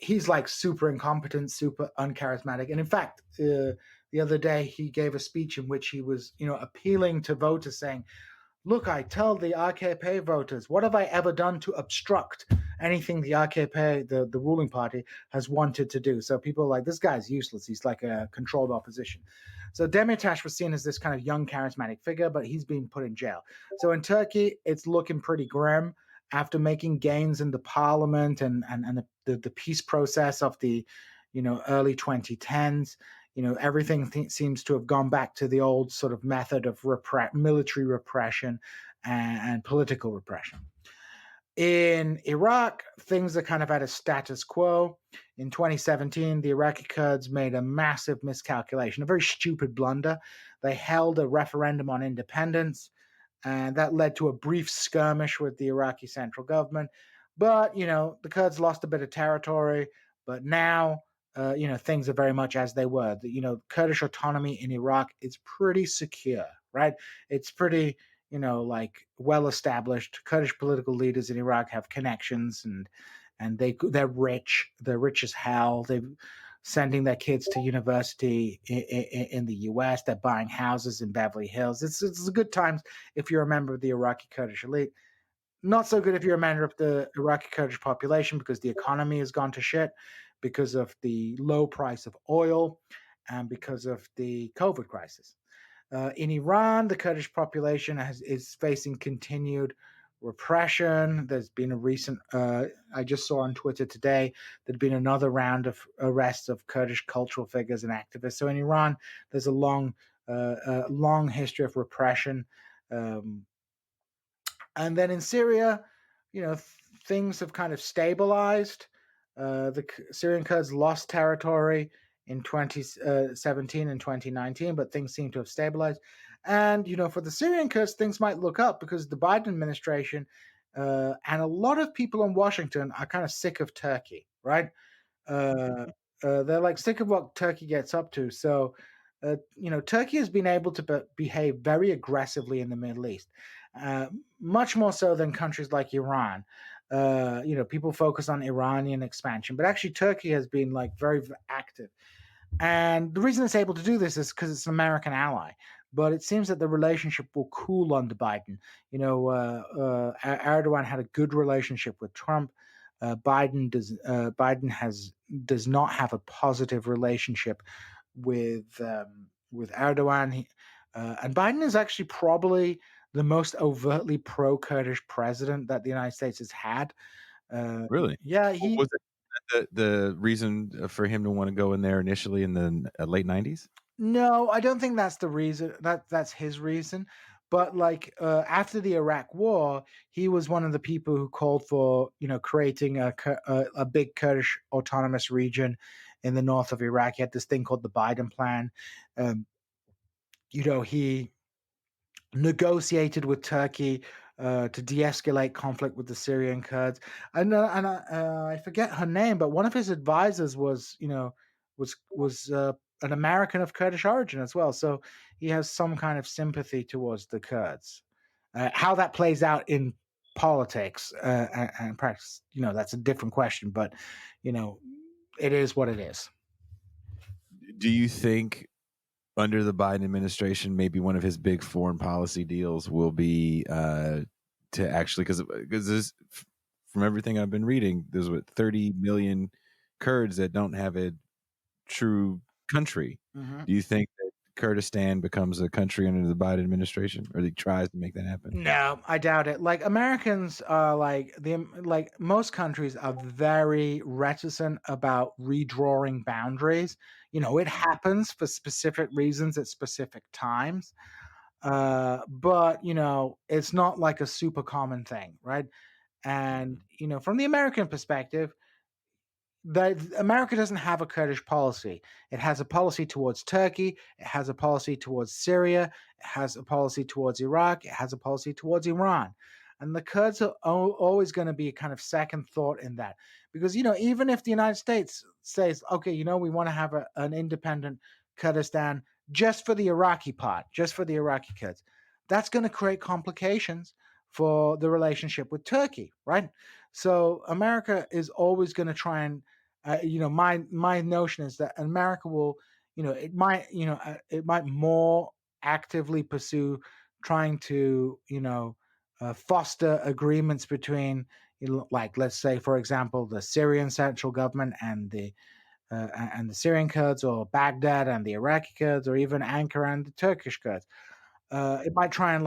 He's like super incompetent, super uncharismatic, and in fact, the other day he gave a speech in which he was, appealing to voters, saying, "Look, I tell the AKP voters, what have I ever done to obstruct anything the AKP, the ruling party, has wanted to do?" So people are like, this guy's useless. He's like a controlled opposition. So Demirtas was seen as this kind of young, charismatic figure, but he's being put in jail. So in Turkey, it's looking pretty grim after making gains in the parliament and the peace process of the, early 2010s. Everything seems to have gone back to the old sort of method of military repression and political repression. In Iraq, things are kind of at a status quo. In 2017, the Iraqi Kurds made a massive miscalculation, a very stupid blunder. They held a referendum on independence, and that led to a brief skirmish with the Iraqi central government. But, the Kurds lost a bit of territory, but now, things are very much as they were. Kurdish autonomy in Iraq is pretty secure, right? It's pretty, like well established. Kurdish political leaders in Iraq have connections, and they're rich. They're rich as hell. They're sending their kids to university in the U.S. They're buying houses in Beverly Hills. It's a good times if you're a member of the Iraqi Kurdish elite. Not so good if you're a member of the Iraqi Kurdish population, because the economy has gone to shit because of the low price of oil and because of the COVID crisis. In Iran, the Kurdish population is facing continued repression. There's been a recent, I just saw on Twitter today, there'd been another round of arrests of Kurdish cultural figures and activists. So in Iran, there's a long history of repression. And then in Syria, things have kind of stabilized. The Syrian Kurds lost territory in 2017 and 2019, but things seem to have stabilized. And, for the Syrian Kurds, things might look up because the Biden administration and a lot of people in Washington are kind of sick of Turkey, right? They're like sick of what Turkey gets up to. So, Turkey has been able to behave very aggressively in the Middle East, much more so than countries like Iran. People focus on Iranian expansion, but actually Turkey has been like very active. And the reason it's able to do this is because it's an American ally. But it seems that the relationship will cool under Biden. Erdogan had a good relationship with Trump. Biden does not have a positive relationship with Erdogan, and Biden is actually probably the most overtly pro-Kurdish president that the United States has had. Really? Yeah, Was it the reason for him to want to go in there initially in the late 90s? No, I don't think that's the reason. That's his reason. But like after the Iraq War, he was one of the people who called for creating a big Kurdish autonomous region in the north of Iraq. He had this thing called the Biden Plan. He negotiated with Turkey to de-escalate conflict with the Syrian Kurds. I forget her name, but one of his advisors was an American of Kurdish origin as well. So he has some kind of sympathy towards the Kurds. How that plays out in politics and practice, that's a different question. But it is what it is. Do you think under the Biden administration, maybe one of his big foreign policy deals will be to actually, because this, from everything I've been reading, there's 30 million Kurds that don't have a true country. Mm-hmm. Do you think that Kurdistan becomes a country under the Biden administration, or he tries to make that happen? No, I doubt it. Like Americans are like most countries are very reticent about redrawing boundaries. It happens for specific reasons at specific times. But it's not like a super common thing, right? And from the American perspective, America doesn't have a Kurdish policy. It has a policy towards Turkey. It has a policy towards Syria. It has a policy towards Iraq. It has a policy towards Iran. And the Kurds are always going to be kind of second thought in that. Because, even if the United States says, okay, we want to have an independent Kurdistan just for the Iraqi part, just for the Iraqi Kurds, that's going to create complications for the relationship with Turkey, right? So America is always going to try and, my notion is that America will, it might more actively pursue trying to, foster agreements between, like, let's say, for example, the Syrian central government and the Syrian Kurds, or Baghdad and the Iraqi Kurds, or even Ankara and the Turkish Kurds. It might try and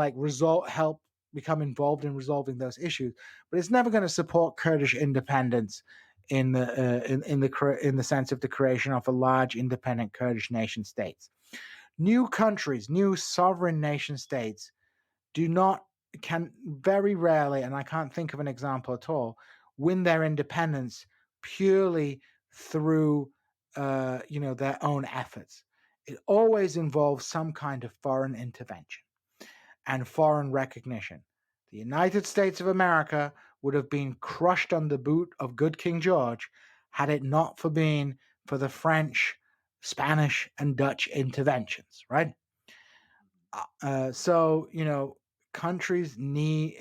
help become involved in resolving those issues, but it's never going to support Kurdish independence in the sense of the creation of a large independent Kurdish nation states. New countries, new sovereign nation states, can very rarely, and I can't think of an example at all, win their independence purely through their own efforts. It always involves some kind of foreign intervention and foreign recognition. The United States of America would have been crushed on the boot of good King George had it not been for the French, Spanish, and Dutch interventions, right? So, countries need,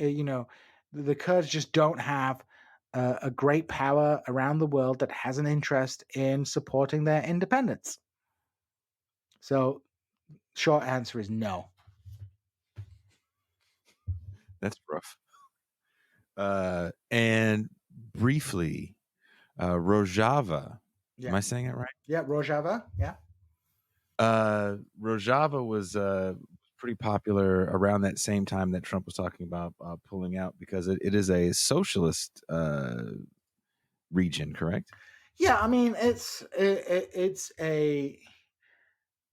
the Kurds just don't have a great power around the world that has an interest in supporting their independence. So, short answer is no. That's rough. And briefly, Rojava. Yeah. Am I saying it right? Yeah, Rojava. Yeah. Rojava was pretty popular around that same time that Trump was talking about pulling out, because it is a socialist region, correct? Yeah, I mean it's a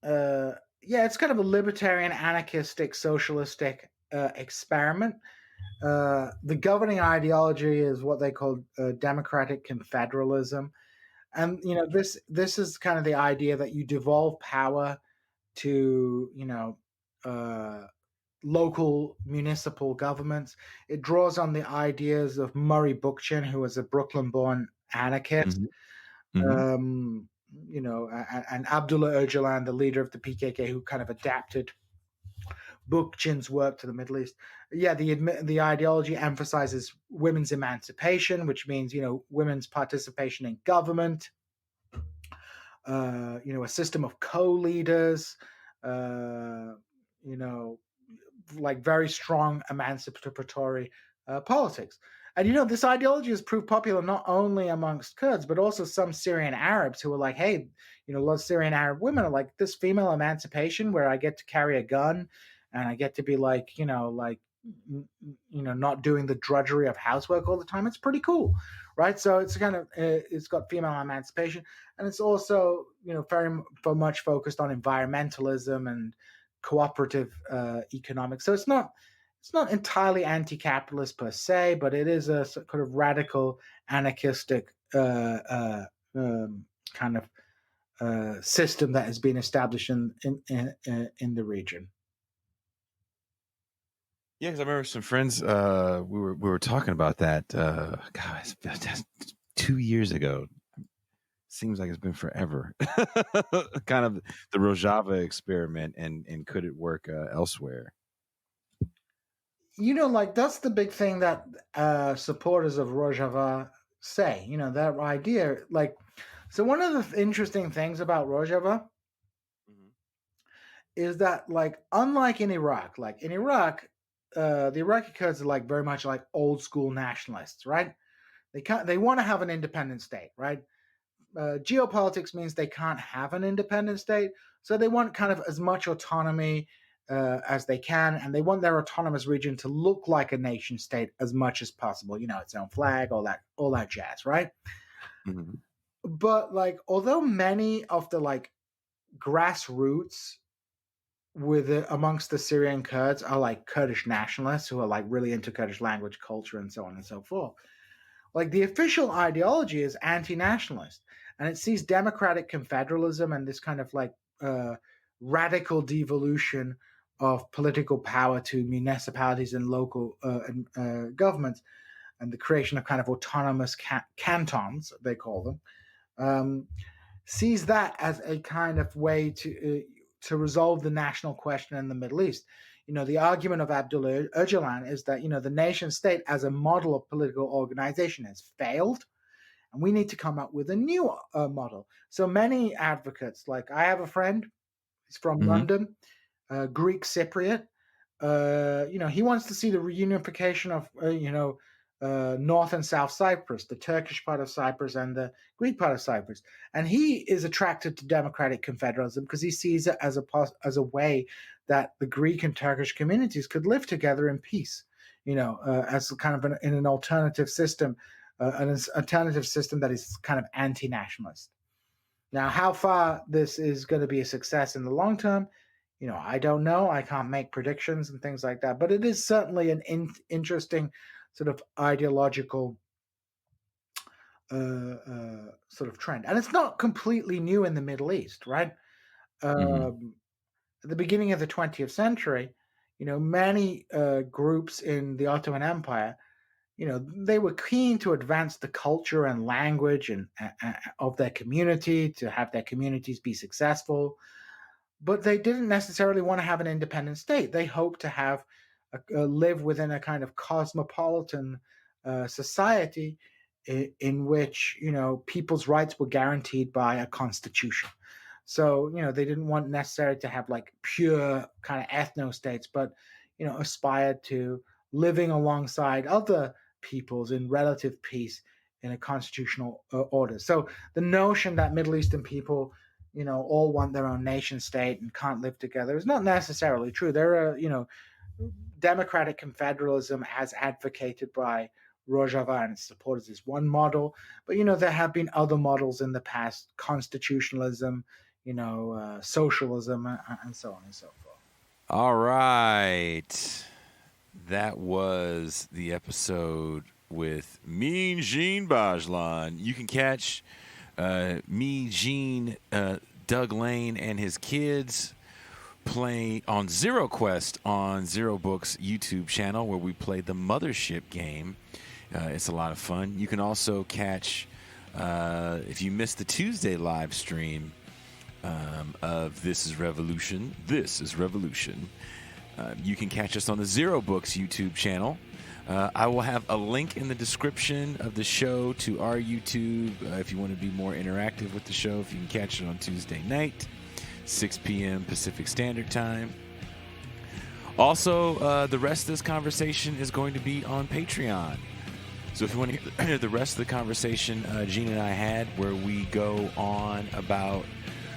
it's kind of a libertarian, anarchistic, socialistic experiment. The governing ideology is what they call democratic confederalism, and this is kind of the idea that you devolve power to local municipal governments. It draws on the ideas of Murray Bookchin, who was a Brooklyn-born anarchist. Mm-hmm. And Abdullah Öcalan, the leader of the PKK, who kind of adapted Bookchin's work to the Middle East. Yeah, the ideology emphasizes women's emancipation, which means women's participation in government. A system of co-leaders. Like very strong emancipatory politics. And this ideology has proved popular not only amongst Kurds, but also some Syrian Arabs who are like, hey, a lot of Syrian Arab women are like, this female emancipation where I get to carry a gun and I get to be not doing the drudgery of housework all the time. It's pretty cool, right? So it's kind of, it's got female emancipation, and it's also, very much focused on environmentalism and cooperative economics. So it's not entirely anti-capitalist per se, but it is a kind of radical anarchistic kind of system that has been established in the region. Yeah, because I remember some friends. We were talking about that. God, that's 2 years ago. Seems like it's been forever. Kind of the Rojava experiment, and could it work elsewhere? That's the big thing that supporters of Rojava say. That idea, so one of the interesting things about Rojava is that, unlike in Iraq, the Iraqi Kurds are very much like old school nationalists, right? They want to have an independent state, right? Geopolitics means they can't have an independent state, so they want kind of as much autonomy as they can, and they want their autonomous region to look like a nation state as much as possible. Its own flag, all that jazz, right? Mm-hmm. But although many of the grassroots amongst the Syrian Kurds are Kurdish nationalists who are really into Kurdish language, culture, and so on and so forth. The official ideology is anti-nationalist, and it sees democratic confederalism and this kind of radical devolution of political power to municipalities and local governments, and the creation of kind of autonomous cantons, they call them, sees that as a kind of way to resolve the national question in the Middle East. The argument of Abdullah Öcalan is that, the nation state as a model of political organization has failed, and we need to come up with a new model. So many advocates, like I have a friend, he's from London, Greek Cypriot. He wants to see the reunification of, North and South Cyprus, the Turkish part of Cyprus and the Greek part of Cyprus. And he is attracted to democratic confederalism because he sees it as a way that the Greek and Turkish communities could live together in peace, as kind of in an alternative system, that is kind of anti-nationalist. Now, how far this is going to be a success in the long term, I don't know. I can't make predictions and things like that. But it is certainly an interesting sort of ideological sort of trend. And it's not completely new in the Middle East, right? At the beginning of the 20th century, many groups in the Ottoman Empire, they were keen to advance the culture and language and of their community, to have their communities be successful. But they didn't necessarily want to have an independent state. They hoped to have live within a kind of cosmopolitan society in which, people's rights were guaranteed by a constitution. So, they didn't want necessarily to have like pure kind of ethno-states, but, aspired to living alongside other peoples in relative peace in a constitutional order. So the notion that Middle Eastern people, all want their own nation state and can't live together is not necessarily true. There are, democratic confederalism as advocated by Rojava and its supporters is one model, but there have been other models in the past: constitutionalism, socialism, and so on and so forth. All right, that was the episode with me, Djene Bajalan. You can catch me, Djene, Doug Lane, and his kids play on Zero Quest on Zero Books YouTube channel, where we play the Mothership game. It's a lot of fun. You can also catch, if you missed the Tuesday live stream of This is Revolution, you can catch us on the Zero Books YouTube channel. I will have a link in the description of the show to our YouTube if you want to be more interactive with the show. If you can catch it on Tuesday night, 6 p.m. Pacific Standard Time. Also, the rest of this conversation is going to be on Patreon. So if you want to hear the rest of the conversation Djene and I had, where we go on about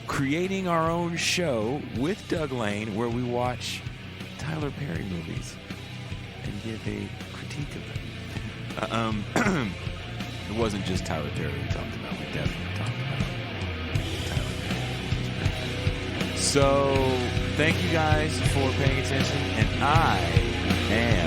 creating our own show with Doug Lane, where we watch Tyler Perry movies and give a critique of them. It wasn't just Tyler Perry we talked about. We definitely talked about Tyler Perry. So thank you guys for paying attention, and I am